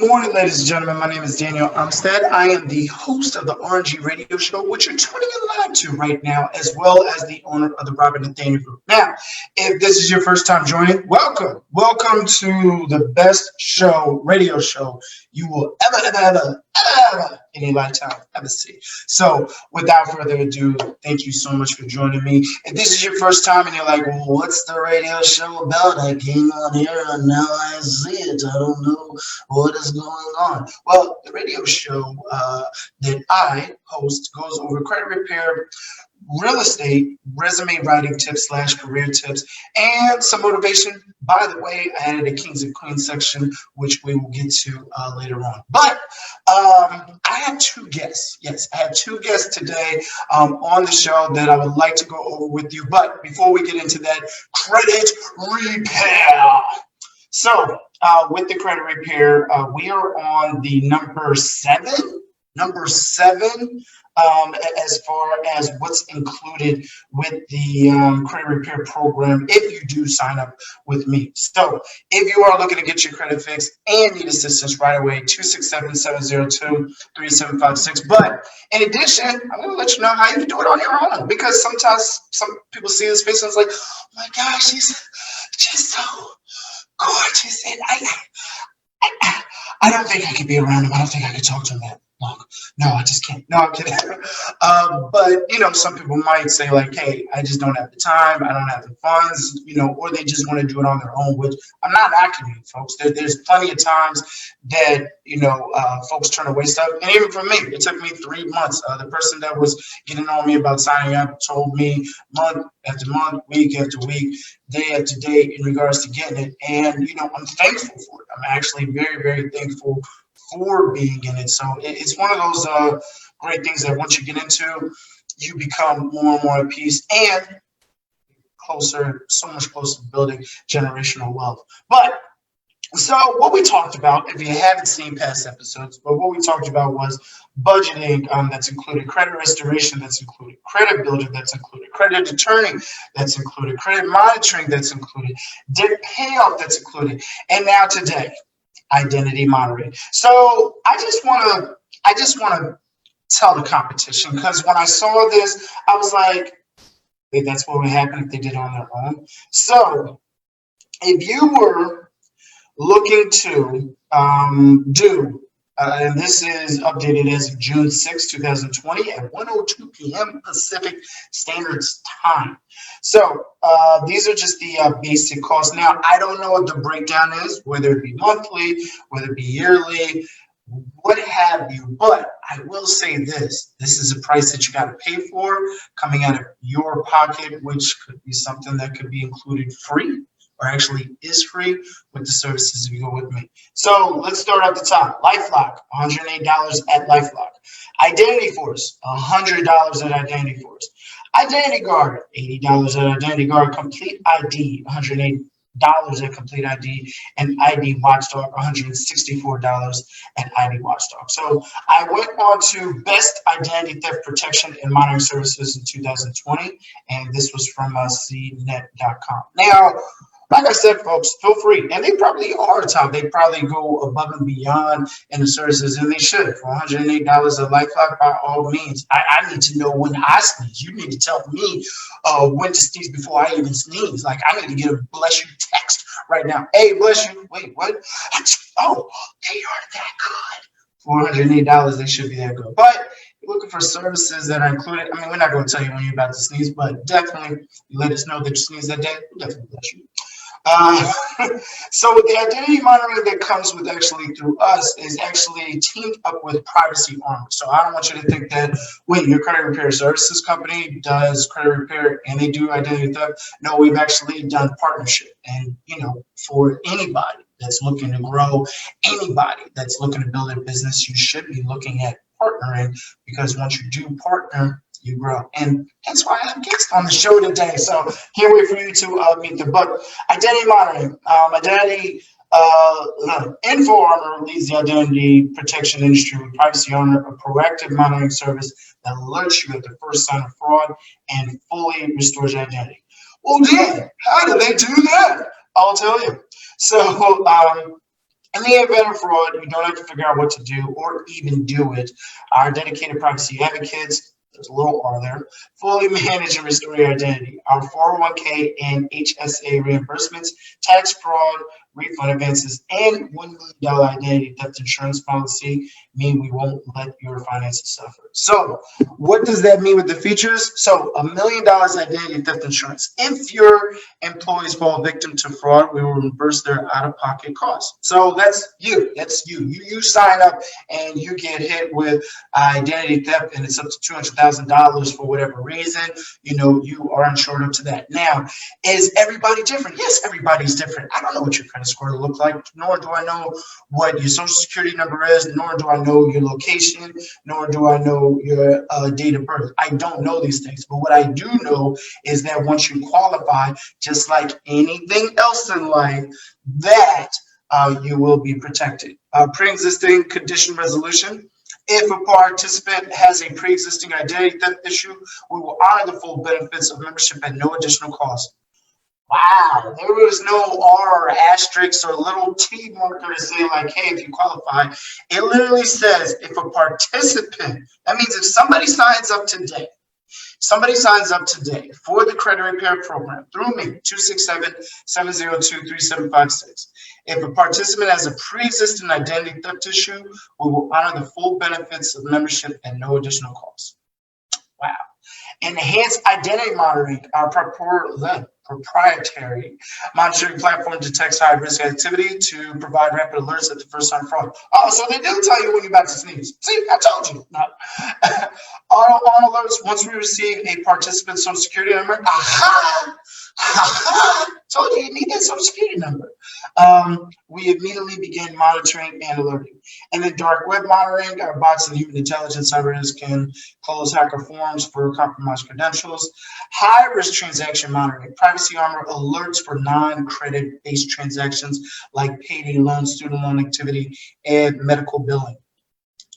morning, ladies and gentlemen. My name is Daniel Umstead. I am the host of the RNG radio show, which you're tuning in live to right now, as well as the owner of the Nathaniel Group. Now, if this is your first time joining, welcome. Welcome to the best show, radio show you will ever in your lifetime ever see. So, without further ado, thank you so much for joining me. If this is your first time and you're like, well, what's the radio show about? I came on here and now I see it. I don't know what is going on. Well, the radio show that I host goes over credit repair, real estate, resume writing tips / career tips, and some motivation. By the way, I added a Kings and Queens section, which we will get to later on. But I have two guests. Yes, I have two guests today on the show that I would like to go over with you. But before we get into that, credit repair. So with the credit repair, we are on the number seven. As far as what's included with the credit repair program if you do sign up with me. So if you are looking to get your credit fixed and need assistance right away, 267-702-3756. But in addition, I'm going to let you know how you can do it on your own, because sometimes some people see this face and it's like, oh my gosh, she's just so gorgeous. And I don't think I could be around him. I don't think I could talk to him that long. No, I just can't. No, I'm kidding. But, some people might say like, hey, I just don't have the time. I don't have the funds, or they just want to do it on their own, which I'm not knocking you, folks. There's plenty of times that, folks turn away stuff. And even for me, it took me 3 months. The person that was getting on me about signing up told me month after month, week after week, day after day in regards to getting it. And, I'm thankful for it. I'm actually very, very thankful for being in it. So it's one of those great things that once you get into, you become more and more at peace and so much closer to building generational wealth. But so what we talked about, if you haven't seen past episodes, but what we talked about was budgeting that's included, credit restoration that's included, credit builder that's included, credit attorney that's included, credit monitoring that's included, debt payoff that's included, and now today, identity monitoring. So I just want to tell the competition, because when I saw this, I was like, wait, that's what would happen if they did it on their own. So if you were looking to do, and this is updated as of June 6, 2020 at 1:02 p.m. Pacific Standard Time. So these are just the basic costs. Now, I don't know what the breakdown is, whether it be monthly, whether it be yearly, what have you. But I will say this is a price that you got to pay for coming out of your pocket, which could be something that could be included free, or actually is free with the services if you go with me. So let's start at the top. LifeLock, $108 at LifeLock. Identity Force, $100 at Identity Force. Identity Guard, $80 at Identity Guard. Complete ID, $108 at Complete ID. And ID Watchdog, $164 at ID Watchdog. So I went on to Best Identity Theft Protection and Monitoring Services in 2020, and this was from cnet.com. Now, like I said, folks, feel free. And they probably are top. They probably go above and beyond in the services, and they should. For $108 at LifeLock, by all means. I need to know when I sneeze. You need to tell me when to sneeze before I even sneeze. Like, I need to get a bless you text right now. Hey, bless you. Wait, what? Oh, they are that good. $408, they should be that good. But looking for services that are included. I mean, we're not going to tell you when you're about to sneeze, but definitely let us know that you sneeze that day. We'll definitely bless you. So the identity monitoring that comes with actually through us is actually teamed up with Privacy Armor. So I don't want you to think that when your credit repair services company does credit repair and they do identity theft. No, we've actually done partnership. And, for anybody that's looking to grow, anybody that's looking to build a business, you should be looking at partnering, because once you do partner, you grow. And that's why I have guests on the show today. So can't wait for you to meet them. But identity monitoring, Info Armor leads the identity protection industry with Privacy Armor, a proactive monitoring service that alerts you at the first sign of fraud and fully restores your identity. Well, Dan, how do they do that? I'll tell you. So In the event of fraud, you don't have to figure out what to do or even do it. Our dedicated privacy advocates, there's a little R there, fully manage and restore your identity. Our 401k and HSA reimbursements, tax fraud, refund advances, and $1 million identity theft insurance policy mean we won't let your finances suffer. So, what does that mean with the features? So, $1 million identity theft insurance. If your employees fall victim to fraud, we will reimburse their out-of-pocket costs. So that's you. That's you. You sign up and you get hit with identity theft, and it's up to $200,000 for whatever reason. You are insured up to that. Now, is everybody different? Yes, everybody's different. I don't know what your credit score looks like, nor do I know what your social security number is, nor do I know your location, nor do I know your date of birth. I don't know these things, but what I do know is that once you qualify, just like anything else in life, that you will be protected. Pre-existing condition resolution. If a participant has a pre-existing identity theft issue, we will honor the full benefits of membership at no additional cost. Wow, there was no R or asterisk or little T marker to say like, hey, if you qualify. It literally says if a participant, that means if somebody signs up today for the credit repair program through me, 267-702-3756. If a participant has a pre-existing identity theft issue, we will honor the full benefits of membership at no additional cost. Wow. Enhanced identity monitoring, our proprietary monitoring platform detects high-risk activity to provide rapid alerts at the first sign of fraud. Oh, so they do tell you when you're about to sneeze. See, I told you. No. On alerts, once we receive a participant's social security number, told you need that social security number. We immediately begin monitoring and alerting. And then dark web monitoring, our bots and human intelligence cyberneticals can close hacker forms for compromised credentials. High risk transaction monitoring, privacy armor alerts for non-credit based transactions like payday loans, student loan activity, and medical billing.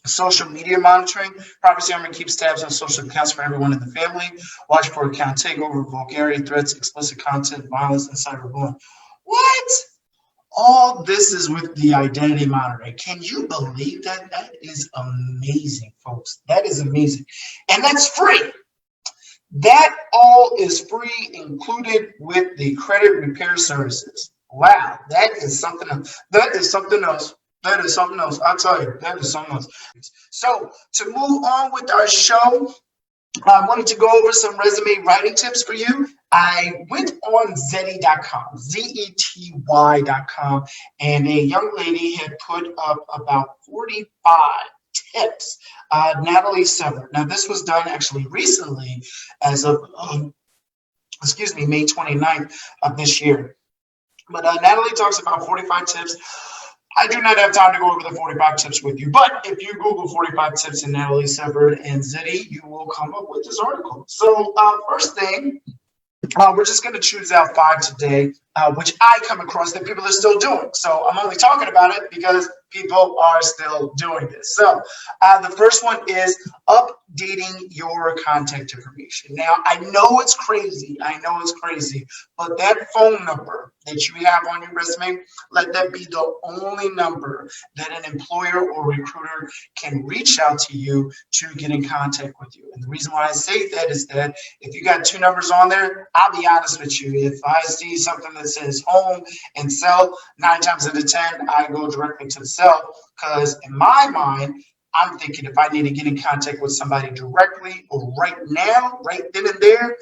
Social media monitoring, privacy armor keeps tabs on social accounts for everyone in the family. Watch for account takeover, vulgarity, threats, explicit content, violence, and cyberbullying. What? All this is with the identity monitoring. Can you believe that? That is amazing, folks. That is amazing. And that's free. That all is free, included with the credit repair services. Wow, that is something else. That is something else. That is something else. I'll tell you, that is something else. So to move on with our show, I wanted to go over some resume writing tips for you. I went on Zety.com, Zety.com, and a young lady had put up about 45 tips. Natalie Sever. Now, this was done actually recently as of, May 29th of this year. But Natalie talks about 45 tips. I do not have time to go over the 45 tips with you, but if you Google 45 tips in Natalie Sever and Zety, you will come up with this article. So first thing, we're just going to choose out 5 today, which I come across that people are still doing. So I'm only talking about it because people are still doing this. So the first one is updating your contact information. Now, I know it's crazy. But that phone number that you have on your resume, let that be the only number that an employer or recruiter can reach out to you to get in contact with you. And the reason why I say that is that if you got 2 numbers on there, I'll be honest with you. If I see something that says home and cell, 9 times out of 10, I go directly to the cell, because in my mind, I'm thinking if I need to get in contact with somebody directly or right now, right then and there,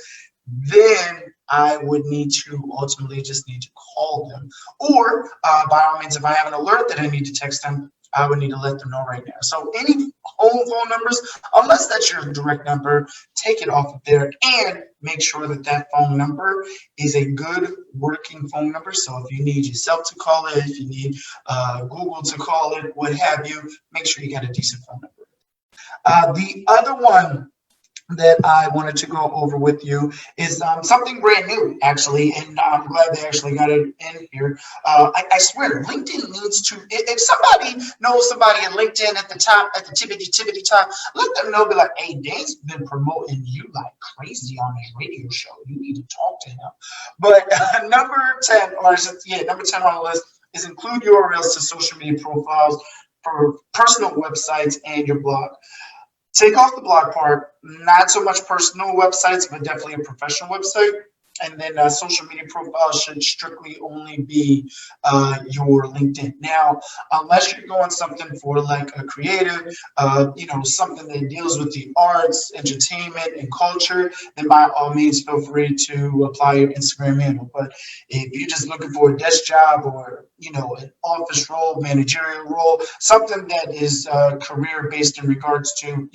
then I would need to ultimately just need to call them. Or by all means, if I have an alert that I need to text them, I would need to let them know right now. So any home phone numbers, unless that's your direct number, take it off of there and make sure that that phone number is a good working phone number. So if you need yourself to call it, if you need Google to call it, what have you, make sure you got a decent phone number. The other one that I wanted to go over with you is something brand new, actually, and I'm glad they actually got it in here. I swear, LinkedIn needs to, if somebody knows somebody in LinkedIn at the top, at the tippity top, let them know, be like, hey, Dane's been promoting you like crazy on his radio show. You need to talk to him. But number 10 on the list is include URLs to social media profiles for personal websites and your blog. Take off the blog part, not so much personal websites, but definitely a professional website. And then social media profiles should strictly only be your LinkedIn. Now, unless you're going something for like a creative, something that deals with the arts, entertainment, and culture, then by all means, feel free to apply your Instagram handle. But if you're just looking for a desk job or, an office role, managerial role, something that is career based in regards to,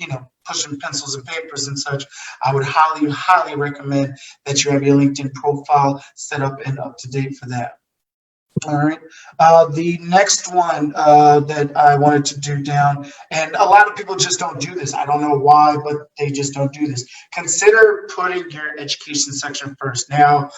pushing pencils and papers and such, I would highly, highly recommend that you have your LinkedIn profile set up and up to date for that. All right. The next one that I wanted to do down, and a lot of people just don't do this. I don't know why, but they just don't do this. Consider putting your education section first. Now,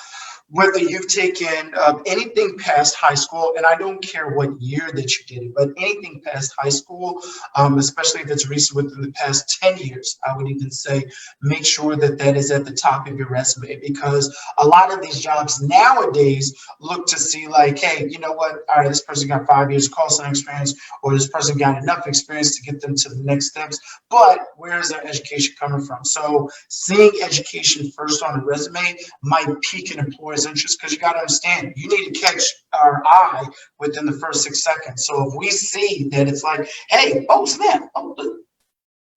whether you've taken anything past high school, and I don't care what year that you did it, but anything past high school, especially if it's recent within the past 10 years, I would even say make sure that that is at the top of your resume, because a lot of these jobs nowadays look to see like, hey, you know what? All right, this person got 5 years call center experience, or this person got enough experience to get them to the next steps, but where is their education coming from? So seeing education first on a resume might pique an employer's interest, because you got to understand, you need to catch our eye within the first 6 seconds. So if we see that it's like, hey, oh snap,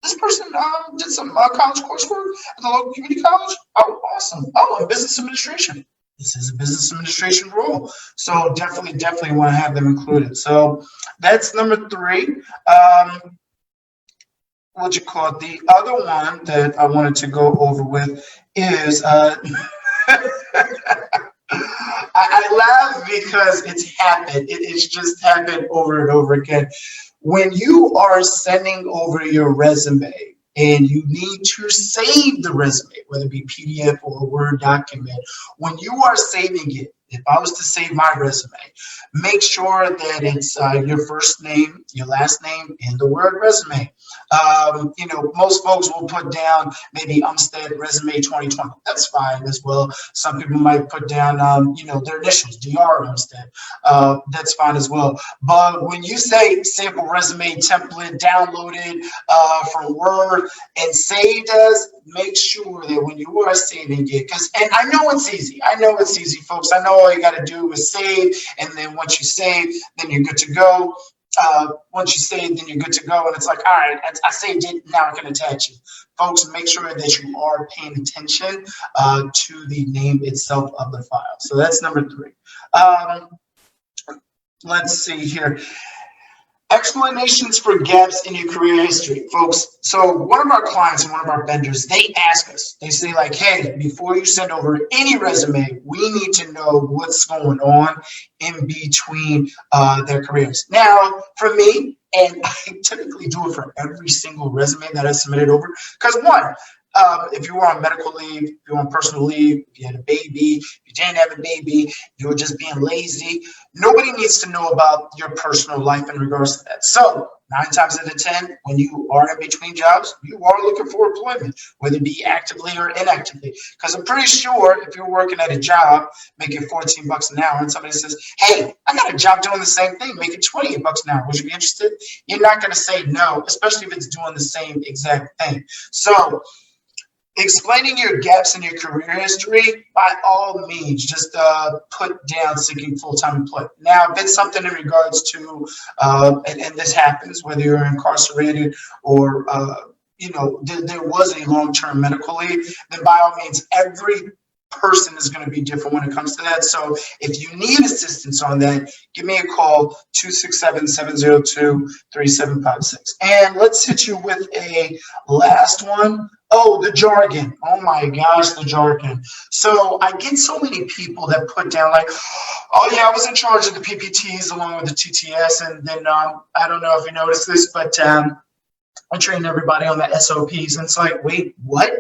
this person did some college coursework at the local community college. Oh, awesome. Oh, and business administration. This is a business administration role. So definitely want to have them included. So that's number 3. What you call it? The other one that I wanted to go over with is I laugh because it's happened. It's just happened over and over again. When you are sending over your resume and you need to save the resume, whether it be PDF or a Word document, when you are saving it, if I was to save my resume, make sure that it's your first name, your last name, and the word resume. Most folks will put down maybe Umstead resume 2020. That's fine as well. Some people might put down, their initials, DR Umstead. That's fine as well. But when you say sample resume template downloaded from Word and saved as, make sure that when you are saving it, and I know it's easy. Folks. I know all you got to do is save, and then once you save, then you're good to go. Once you save, then you're good to go. And it's like, all right, I saved it, now I can attach it. Folks, make sure that you are paying attention to the name itself of the file. So that's number 3. Let's see here. Explanations for gaps in your career history, folks. So one of our clients and one of our vendors, they ask us, they say like, hey, before you send over any resume, we need to know what's going on in between their careers. Now, for me, and I typically do it for every single resume that I submitted over, because one, if you were on medical leave, if you were on personal leave, if you had a baby, if you didn't have a baby, you were just being lazy, nobody needs to know about your personal life in regards to that. So 9 times out of 10, when you are in between jobs, you are looking for employment, whether it be actively or inactively. Because I'm pretty sure if you're working at a job making $14 an hour and somebody says, hey, I got a job doing the same thing, making $28 an hour, would you be interested? You're not going to say no, especially if it's doing the same exact thing. So explaining your gaps in your career history, by all means, just put down seeking full-time employment. Now, if it's something in regards to, and this happens, whether you're incarcerated or, there was a long-term medical leave, then by all means, every person is going to be different when it comes to that. So if you need assistance on that, give me a call, 267-702-3756. And let's hit you with a last one. Oh, the jargon. Oh my gosh, the jargon. So I get so many people that put down like, oh yeah, I was in charge of the PPTs along with the TTS. And then I don't know if you noticed this, but I trained everybody on the SOPs. And it's like, wait, what?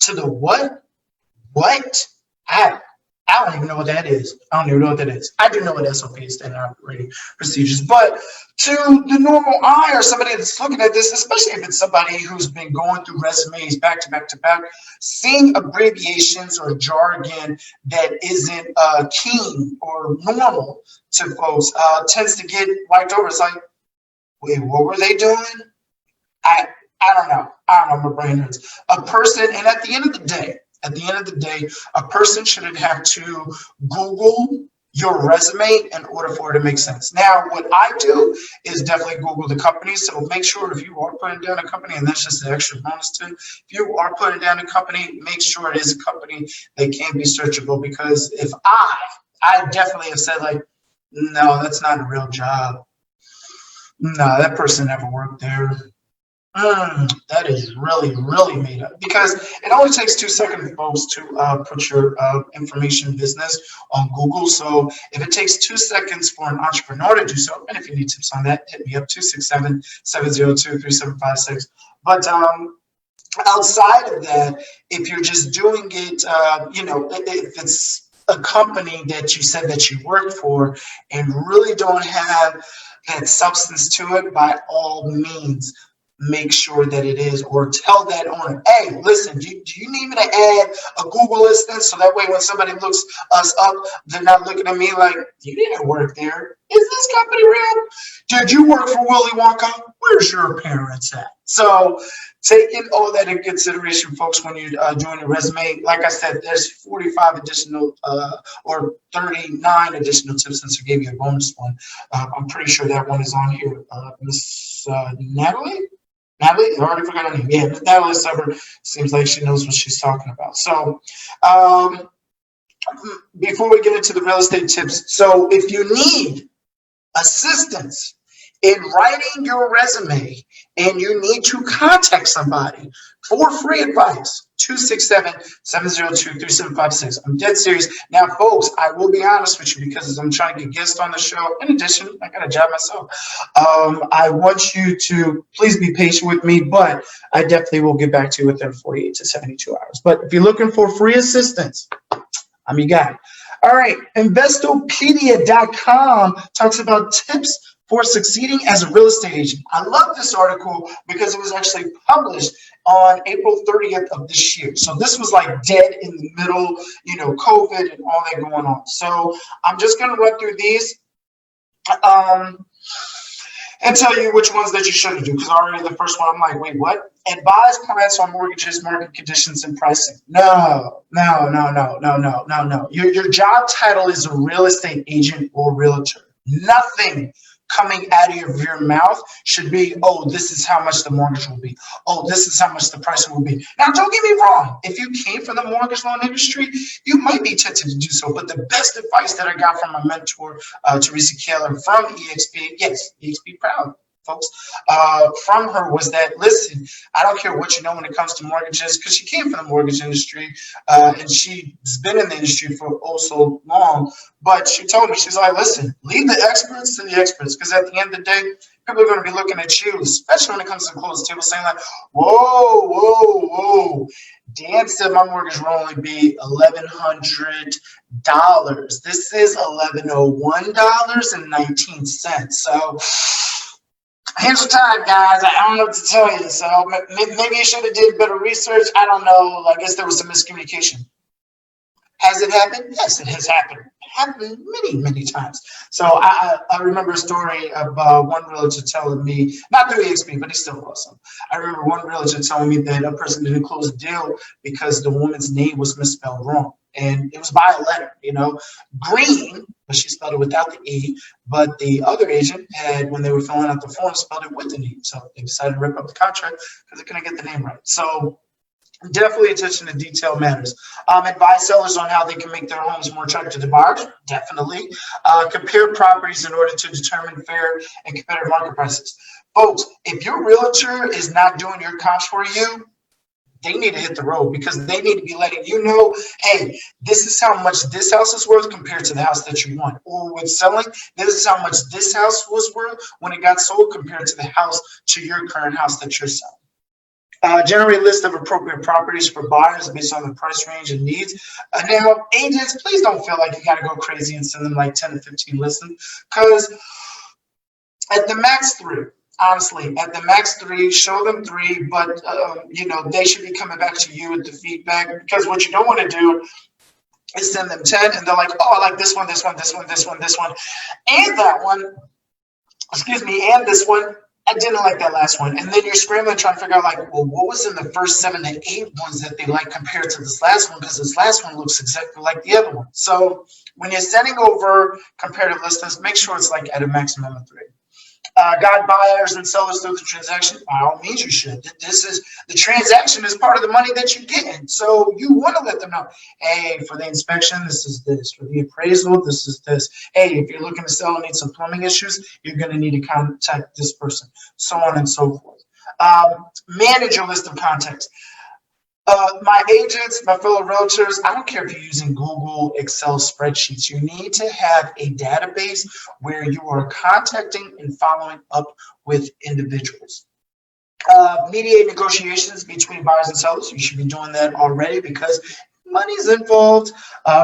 To the what? What? How? I don't even know what that is. I don't even know what that is. I do know what SOP is, standard operating procedures. But to the normal eye or somebody that's looking at this, especially if it's somebody who's been going through resumes back to back to back, seeing abbreviations or jargon that isn't keen or normal to folks tends to get wiped over. It's like, wait, what were they doing? I I don't know. I don't know. My brain hurts. A person, and at the end of the day, a person shouldn't have to Google your resume in order for it to make sense. Now, what I do is definitely Google the company. So make sure if you are putting down a company, and that's just an extra bonus too, if you are putting down a company, make sure it is a company that can be searchable. Because if I definitely have said like, no, that's not a real job. No, that person never worked there. That is really, really made up because it only takes 2 seconds, folks, to put your information business on Google. So if it takes 2 seconds for an entrepreneur to do so, and if you need tips on that, hit me up 267-702-3756. But outside of that, if you're just doing it, if it's a company that you said that you work for and really don't have that substance to it, by all means, make sure that it is, or tell that owner, hey, listen, do you need me to add a Google instance so that way when somebody looks us up, they're not looking at me like, you didn't work there. Is this company real? Did you work for Willy Wonka? Where's your parents at? So taking all that in consideration, folks, when you're doing a resume, like I said, there's 45 additional or 39 additional tips since I gave you a bonus one. I'm pretty sure that one is on here. Miss Natalie? Natalie, I already forgot her name. Yeah, Natalie Suber seems like she knows what she's talking about. So before we get into the real estate tips, so if you need assistance in writing your resume and you need to contact somebody for free advice, 267-702-3756. I'm dead serious. Now, folks, I will be honest with you because I'm trying to get guests on the show. In addition, I got a job myself. I want you to please be patient with me, but I definitely will get back to you within 48 to 72 hours. But if you're looking for free assistance, I'm your guy. All right, Investopedia.com talks about tips for succeeding as a real estate agent. I love this article because it was actually published on April 30th of this year. So this was like dead in the middle, COVID and all that going on. So I'm just going to run through these and tell you which ones that you shouldn't do, because already the first one, I'm like, wait, what? Advise clients on mortgages, market conditions, and pricing. No. Your job title is a real estate agent or realtor. Nothing coming out of your mouth should be, oh, this is how much the mortgage will be. Oh, this is how much the pricing will be. Now, don't get me wrong. If you came from the mortgage loan industry, you might be tempted to do so. But the best advice that I got from my mentor, Teresa Keller from EXP, yes, EXP proud, folks, from her was that, listen, I don't care what you know when it comes to mortgages, because she came from the mortgage industry and she's been in the industry for oh so long. But she told me, she's like, listen, leave the experts to the experts, because at the end of the day, people are going to be looking at you, especially when it comes to closing table, saying like, whoa. Dan said my mortgage will only be $1,100. This is $1,101.19. So here's the time, guys. I don't know what to tell you. So maybe you should have did better research. I don't know. I guess there was some miscommunication. Has it happened? Yes, it has happened. It happened many, many times. So I remember a story of one realtor telling me, not through EXP, but he's still awesome. I remember one realtor telling me that a person didn't close a deal because the woman's name was misspelled wrong. And it was by a letter, green, but she spelled it without the E. But the other agent had, when they were filling out the form, spelled it with the E. So they decided to rip up the contract because they couldn't get the name right. So definitely attention to detail matters. Advise sellers on how they can make their homes more attractive to buyers. Definitely. Compare properties in order to determine fair and competitive market prices. Folks, if your realtor is not doing your comps for you, they need to hit the road, because they need to be letting you know, hey, this is how much this house is worth compared to the house that you want. Or with selling, this is how much this house was worth when it got sold compared to the house, to your current house that you're selling. Generate a list of appropriate properties for buyers based on the price range and needs. Now, agents, please don't feel like you got to go crazy and send them like 10 to 15 listings, because at the max 3, honestly, at the max 3, show them 3, but they should be coming back to you with the feedback, because what you don't want to do is send them 10 and they're like, oh, I like this one, this one, this one, this one, this one, and that one, and this one. I didn't like that last one. And then you're scrambling trying to figure out, like, well, what was in the first 7 to 8 ones that they like compared to this last one? Because this last one looks exactly like the other one. So when you're sending over comparative listings, make sure it's like at a maximum of 3. Guide buyers and sellers through the transaction. By all means, you should. The transaction is part of the money that you get. So you want to let them know, hey, for the inspection, this is this. For the appraisal, this is this. Hey, if you're looking to sell and need some plumbing issues, you're going to need to contact this person, so on and so forth. Manage your list of contacts. My agents, my fellow realtors, I don't care if you're using Google, Excel spreadsheets. You need to have a database where you are contacting and following up with individuals. Mediate negotiations between buyers and sellers. You should be doing that already, because money's involved.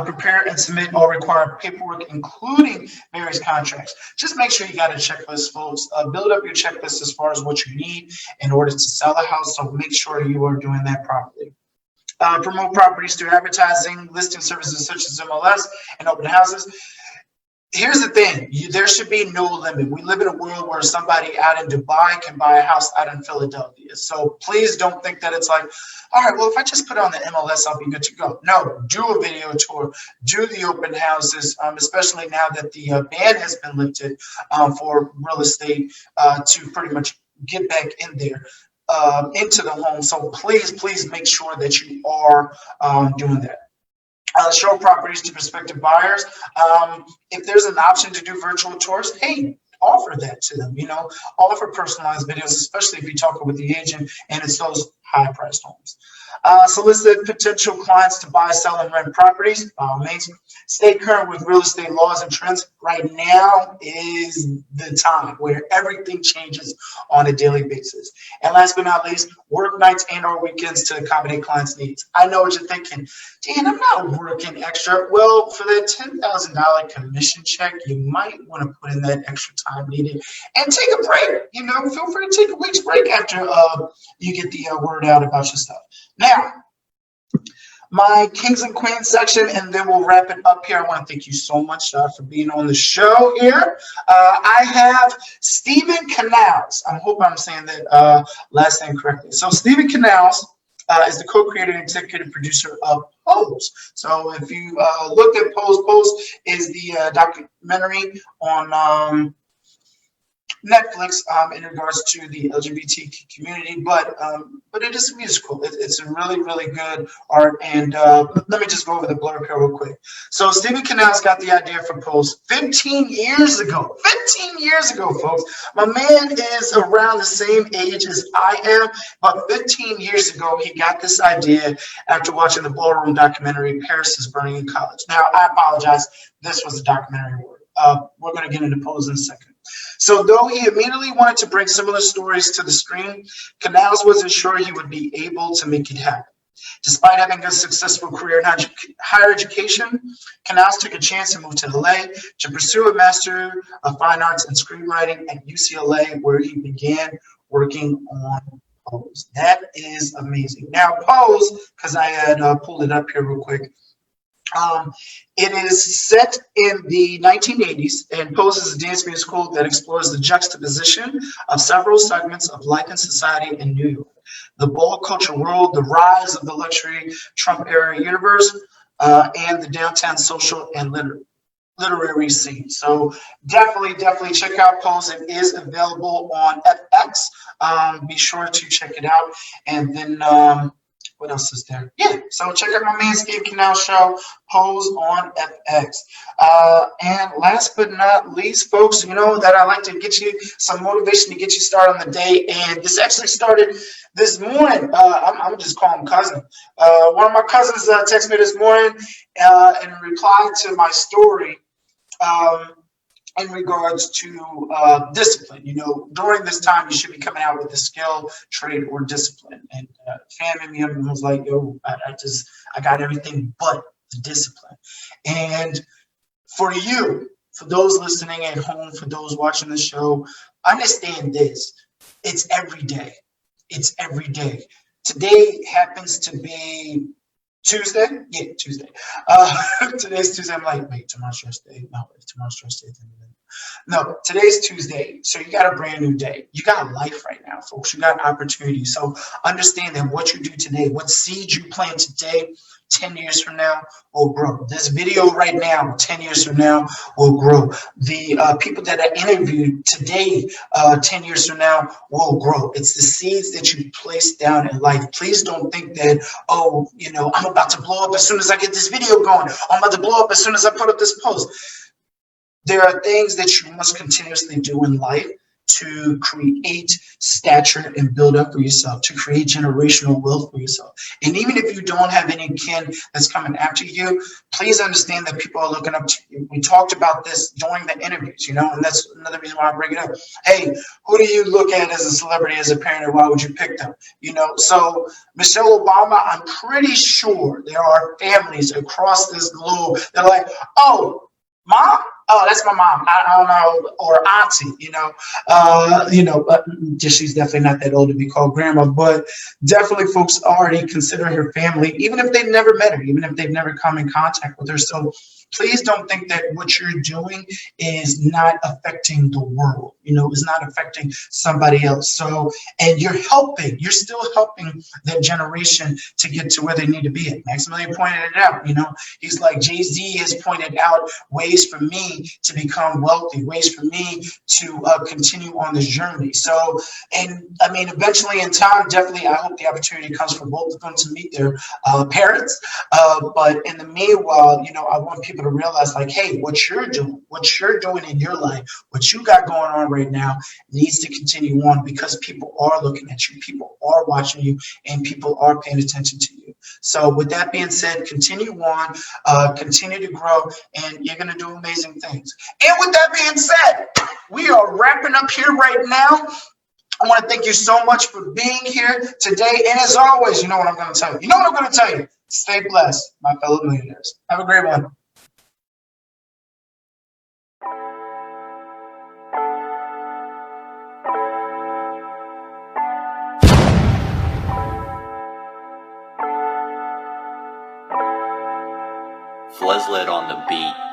Prepare and submit all required paperwork, including various contracts. Just make sure you got a checklist, folks. Build up your checklist as far as what you need in order to sell a house, so make sure you are doing that properly. Promote properties through advertising, listing services such as MLS and open houses. Here's the thing, there should be no limit. We live in a world where somebody out in Dubai can buy a house out in Philadelphia. So please don't think that it's like, all right, well, if I just put it on the MLS, I'll be good to go. No, do a video tour, do the open houses, especially now that the ban has been lifted for real estate to pretty much get back in there. Into the home. So please make sure that you are doing that. Show properties to prospective buyers. If there's an option to do virtual tours, hey, offer that to them. Offer personalized videos, especially if you're talking with the agent and it's those high-priced homes. Solicit potential clients to buy, sell, and rent properties. By all means, stay current with real estate laws and trends. Right now is the time where everything changes on a daily basis. And last but not least, work nights and/or weekends to accommodate clients' needs. I know what you're thinking, Dan, I'm not working extra. Well, for that $10,000 commission check, you might want to put in that extra time needed and take a break. Feel free to take a week's break after you get the word out about your stuff. Now, my kings and queens section, and then we'll wrap it up here. I want to thank you so much for being on the show here. I have Stephen Canals. I hope I'm saying that last name correctly. So Stephen Canals is the co-creator and executive producer of Pose. So if you looked at Pose is the documentary on Netflix in regards to the LGBT community, but it is a musical. It's a really, really good art. And let me just go over the blurb here real quick. So Stephen Canals got the idea for Pose 15 years ago. 15 years ago, folks. My man is around the same age as I am, but 15 years ago, he got this idea after watching the Ballroom documentary, Paris is Burning in College. Now, I apologize. This was a documentary word. We're going to get into Pose in a second. So though he immediately wanted to bring similar stories to the screen, Canals wasn't sure he would be able to make it happen. Despite having a successful career in higher education, Canals took a chance and moved to LA to pursue a Master of Fine Arts in Screenwriting at UCLA, where he began working on Pose. That is amazing. Now, Pose, because I had pulled it up here real quick, it is set in the 1980s and Pose is a dance musical that explores the juxtaposition of several segments of life and society in New York. The ball culture world, the rise of the luxury Trump-era universe, and the downtown social and literary scene. So definitely check out Pose. It is available on FX. Be sure to check it out. And then what else is there? Yeah, so check out my man Steve Canals show, Pose on FX. And last but not least, folks, you know that I like to get you some motivation to get you started on the day. And this actually started this morning. I'm just calling him cousin. One of my cousins texted me this morning in reply to my story. in regards to discipline. During this time, you should be coming out with a skill, trade, or discipline. And family member was like, yo, I got everything but the discipline. And for you, for those listening at home, for those watching the show, understand this. It's every day. It's every day. Today happens to be Tuesday? Yeah, Tuesday. Today's Tuesday. I'm like, wait, tomorrow's Thursday. No, wait, tomorrow's Thursday. No, today's Tuesday. So you got a brand new day. You got life right now, folks. You got opportunity. So understand that what you do today, what seeds you plant today, 10 years from now will grow. This video right now, 10 years from now will grow. The people that I interviewed today, 10 years from now will grow. It's the seeds that you place down in life. Please don't think that, I'm about to blow up as soon as I get this video going. I'm about to blow up as soon as I put up this post. There are things that you must continuously do in life to create stature and build up for yourself, to create generational wealth for yourself. And even if you don't have any kin that's coming after you, please understand that people are looking up to you. We talked about this during the interviews, and that's another reason why I bring it up. Hey, who do you look at as a celebrity, as a parent, and why would you pick them? So Michelle Obama, I'm pretty sure there are families across this globe that are like, oh, mom? Oh, that's my mom. I don't know, or auntie, but she's definitely not that old to be called grandma, but definitely folks already consider her family, even if they've never met her, even if they've never come in contact with her. So please don't think that what you're doing is not affecting the world, is not affecting somebody else. So, and you're still helping that generation to get to where they need to be at. Maximilian pointed it out, he's like, Jay-Z has pointed out ways for me to become wealthy, ways for me to continue on this journey. So, and I mean, eventually in time, definitely, I hope the opportunity comes for both of them to meet their parents. But in the meanwhile, I want people to realize, like, hey, what you're doing in your life, what you got going on right now needs to continue on, because people are looking at you, people are watching you, and people are paying attention to you. So with that being said, continue on, continue to grow, and you're going to do amazing things. And with that being said, we are wrapping up here right now. I want to thank you so much for being here today. And as always, you know what I'm going to tell you. Stay blessed, my fellow millionaires. Have a great one. Fleslet on the beat.